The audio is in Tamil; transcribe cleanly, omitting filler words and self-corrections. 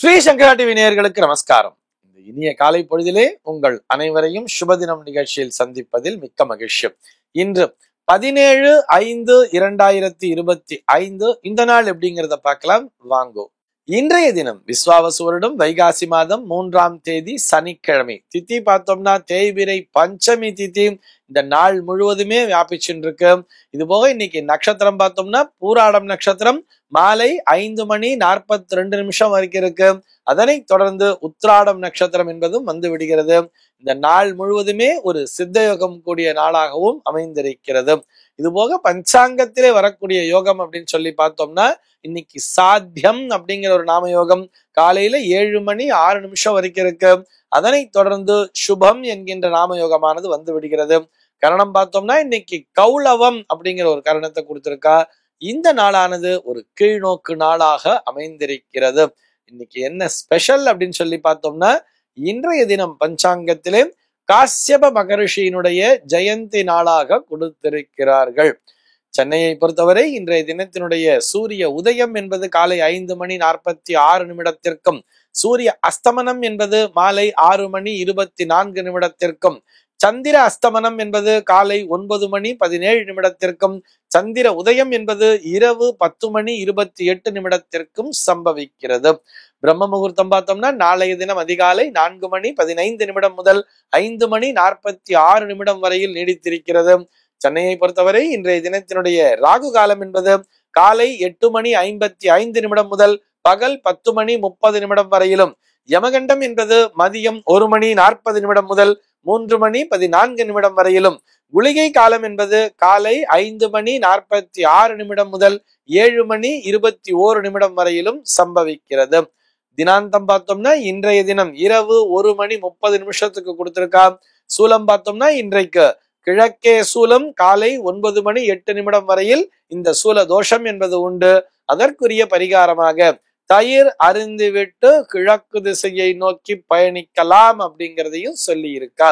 ஸ்ரீ சங்கரா டிவி நேயர்களுக்கு நமஸ்காரம். இந்த இனிய காலை பொழுதிலே உங்கள் அனைவரையும் சுபதினம் நிகழ்ச்சியில் சந்திப்பதில் மிக்க மகிழ்ச்சி. இன்று 17/5/2025 இந்த நாள் எப்படிங்கிறத பார்க்கலாம் வாங்கோ. இன்றைய தினம் விஸ்வாவசு வருடம் வைகாசி மாதம் 3ஆம் தேதி சனிக்கிழமை. திதி பார்த்தோம்னா தேய்பிரை பஞ்சமி திதி இந்த நாள் முழுவதுமே வியாபிச்சுட்டு இருக்கு. இது போக இன்னைக்கு நட்சத்திரம் பார்த்தோம்னா பூராடம் நட்சத்திரம் மாலை 5:42 வரைக்கும் இருக்கு. அதனை தொடர்ந்து உத்திராடம் நட்சத்திரம் என்பதும் வந்து விடுகிறது. இந்த நாள் முழுவதுமே ஒரு சித்த யோகம் கூடிய நாளாகவும் அமைந்திருக்கிறது. இது போக பஞ்சாங்கத்திலே வரக்கூடிய யோகம் அப்படின்னு சொல்லி பார்த்தோம்னா இன்னைக்கு சாத்தியம் அப்படிங்கிற ஒரு நாம யோகம் காலையில 7:06 வரைக்கும் இருக்கு. அதனை தொடர்ந்து சுபம் என்கின்ற நாம யோகமானது வந்து விடுகிறது. கரணம் பார்த்தோம்னா இன்னைக்கு கௌளவம் அப்படிங்கிற ஒரு கரணத்தை கொடுத்திருக்கா. இந்த நாளானது ஒரு கீழ்நோக்கு நாளாக அமைந்திருக்கிறது. இன்னைக்கு என்ன ஸ்பெஷல் அப்படின்னு சொல்லி பார்த்தோம்னா இன்றைய தினம் பஞ்சாங்கத்திலே காசியப மகரிஷியினுடைய ஜெயந்தி நாளாக கொடுத்திருக்கிறார்கள். சென்னையை பொறுத்தவரை இன்றைய தினத்தினுடைய சூரிய உதயம் என்பது காலை 5:46 சூரிய அஸ்தமனம் என்பது மாலை 6:24 சந்திர அஸ்தமனம் என்பது காலை 9:17 சந்திர உதயம் என்பது இரவு 10:28 சம்பவிக்கிறது. பிரம்ம முகூர்த்தம் பார்த்தோம்னா நாளைய தினம் அதிகாலை 4:15 முதல் 5:46 வரையில் நீடித்திருக்கிறது. சென்னையை பொறுத்தவரை இன்றைய தினத்தினுடைய ராகு காலம் என்பது காலை 8:55 முதல் பகல் 10:30 வரையிலும், யமகண்டம் என்பது மதியம் 1:40 முதல் 3:14 வரையிலும், குளிகை காலம் என்பது காலை 5:46 முதல் 7:21 வரையிலும் சம்பவிக்கிறது. தினாந்தம் பார்த்தோம்னா இன்றைய தினம் இரவு 1:30 கொடுத்திருக்கா. சூலம் பார்த்தோம்னா இன்றைக்கு கிழக்கே சூலம் காலை 9:08 வரையில் இந்த சூல தோஷம் என்பது உண்டு. அதற்குரிய பரிகாரமாக தயிர் அருந்திவிட்டு கிழக்கு திசையை நோக்கி பயணிக்கலாம் அப்படிங்கிறதையும் சொல்லி இருக்கா.